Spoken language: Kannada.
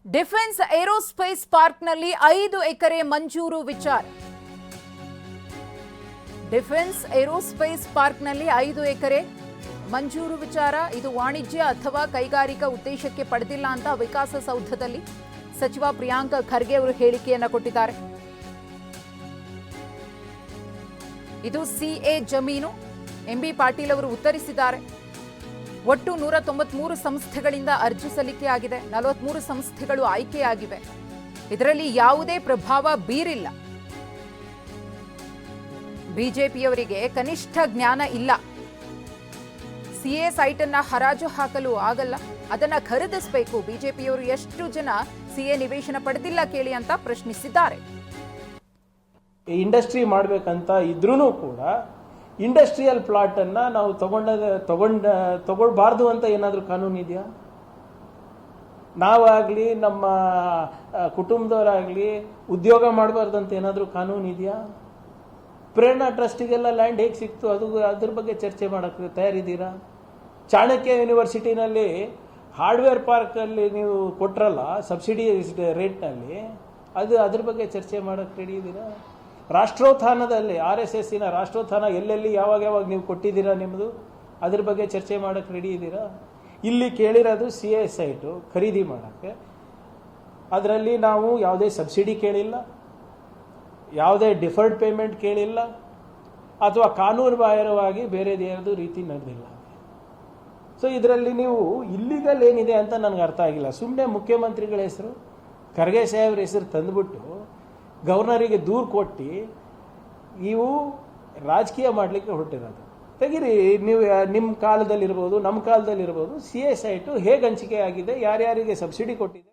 ಡಿಫೆನ್ಸ್ ಏರೋಸ್ಪೇಸ್ ಪಾರ್ಕ್ನಲ್ಲಿ 5 ಎಕರೆ ಮಂಜೂರು ವಿಚಾರ. ಡಿಫೆನ್ಸ್ ಏರೋಸ್ಪೇಸ್ ಪಾರ್ಕ್ನಲ್ಲಿ 5 ಎಕರೆ ಮಂಜೂರು ವಿಚಾರ. ಇದು ವಾಣಿಜ್ಯ ಅಥವಾ ಕೈಗಾರಿಕಾ ಉದ್ದೇಶಕ್ಕೆ ಪಡೆದಿಲ್ಲ ಅಂತ ವಿಕಾಸಸೌಧದಲ್ಲಿ ಸಚಿವ ಪ್ರಿಯಾಂಕ್ ಖರ್ಗೆ ಅವರು ಹೇಳಿಕೆಯನ್ನ ಕೊಟ್ಟಿದ್ದಾರೆ. ಇದು ಸಿಎ ಜಮೀನು. ಎಂಬಿ ಪಾಟೀಲ್ ಅವರು ಉತ್ತರಿಸಿದ್ದಾರೆ. ಒಟ್ಟು 193 ಸಂಸ್ಥೆಗಳಿಂದ ಅರ್ಜಿ ಸಲ್ಲಿಕೆಯಾಗಿದೆ. 43 ಸಂಸ್ಥೆಗಳು ಆಯ್ಕೆಯಾಗಿವೆ. ಇದರಲ್ಲಿ ಯಾವುದೇ ಪ್ರಭಾವ ಬೀರಿಲ್ಲ. ಬಿಜೆಪಿಯವರಿಗೆ ಕನಿಷ್ಠ ಜ್ಞಾನ ಇಲ್ಲ. ಸಿಎ ಸೈಟ್ ಅನ್ನ ಹರಾಜು ಹಾಕಲು ಆಗಲ್ಲ, ಅದನ್ನ ಖರೀದಿಸಬೇಕು. ಬಿಜೆಪಿಯವರು ಎಷ್ಟು ಜನ ಸಿಎ ನಿವೇಶನ ಪಡೆದಿಲ್ಲ ಕೇಳಿ ಅಂತ ಪ್ರಶ್ನಿಸಿದ್ದಾರೆ. ಇಂಡಸ್ಟ್ರಿ ಮಾಡಬೇಕಂತ ಇದ್ರೂ ಕೂಡ ಇಂಡಸ್ಟ್ರಿಯಲ್ ಪ್ಲಾಟ್ ಅನ್ನ ನಾವು ತಗೊಳ್ಬಾರ್ದು ಅಂತ ಏನಾದರೂ ಕಾನೂನು ಇದೆಯಾ? ನಾವಾಗ್ಲಿ ನಮ್ಮ ಕುಟುಂಬದವರಾಗ್ಲಿ ಉದ್ಯೋಗ ಮಾಡಬಾರ್ದು ಅಂತ ಏನಾದರೂ ಕಾನೂನು ಇದೆಯಾ? ಪ್ರೇರಣಾ ಟ್ರಸ್ಟಿಗೆಲ್ಲ ಲ್ಯಾಂಡ್ ಹೇಗೆ ಸಿಕ್ತು ಅದ್ರ ಬಗ್ಗೆ ಚರ್ಚೆ ಮಾಡಕ್ಕೆ ತಯಾರಿದ್ದೀರಾ? ಚಾಣಕ್ಯ ಯೂನಿವರ್ಸಿಟಿನಲ್ಲಿ ಹಾರ್ಡ್ವೇರ್ ಪಾರ್ಕಲ್ಲಿ ನೀವು ಕೊಟ್ರಲ್ಲ ಸಬ್ಸಿಡಿ ರೇಟ್ನಲ್ಲಿ, ಅದ್ರ ಬಗ್ಗೆ ಚರ್ಚೆ ಮಾಡಕ್ಕೆ ರೆಡಿ ಇದ್ದೀರಾ? ರಾಷ್ಟ್ರೋತ್ಥಾನದಲ್ಲಿ RSSನ ರಾಷ್ಟ್ರೋತ್ಥಾನ ಎಲ್ಲೆಲ್ಲಿ ಯಾವಾಗ ನೀವು ಕೊಟ್ಟಿದ್ದೀರಾ ನಿಮ್ಮದು, ಅದ್ರ ಬಗ್ಗೆ ಚರ್ಚೆ ಮಾಡಕ್ಕೆ ರೆಡಿ ಇದ್ದೀರಾ? ಇಲ್ಲಿ ಕೇಳಿರೋದು CA ಸೈಟು ಖರೀದಿ ಮಾಡೋಕ್ಕೆ. ಅದರಲ್ಲಿ ನಾವು ಯಾವುದೇ ಸಬ್ಸಿಡಿ ಕೇಳಿಲ್ಲ, ಯಾವುದೇ ಡಿಫರ್ಡ್ ಪೇಮೆಂಟ್ ಕೇಳಿಲ್ಲ, ಅಥವಾ ಕಾನೂನು ಬಾಹಿರವಾಗಿ ಬೇರೆದು ಯಾವುದು ರೀತಿ ನಡೆದಿಲ್ಲ. ಸೊ ಇದರಲ್ಲಿ ನೀವು ಇಲ್ಲಿಗಲ್ ಏನಿದೆ ಅಂತ ನನಗೆ ಅರ್ಥ ಆಗಿಲ್ಲ. ಸುಮ್ಮನೆ ಮುಖ್ಯಮಂತ್ರಿಗಳ ಹೆಸರು, ಖರ್ಗೆ ಸಾಹೇಬ್ರ ಹೆಸರು ತಂದುಬಿಟ್ಟು ಗವರ್ನರಿಗೆ ದೂರು ಕೊಟ್ಟು ನೀವು ರಾಜಕೀಯ ಮಾಡಲಿಕ್ಕೆ ಹೊರಟಿರೋದು. ತೆಗೀರಿ, ನೀವು ನಿಮ್ಮ ಕಾಲದಲ್ಲಿರ್ಬೋದು, ನಮ್ಮ ಕಾಲದಲ್ಲಿರ್ಬೋದು, CA ಸೈಟು ಹೇಗೆ ಹಂಚಿಕೆ ಆಗಿದೆ, ಯಾರ್ಯಾರಿಗೆ ಸಬ್ಸಿಡಿ ಕೊಟ್ಟಿದೆ.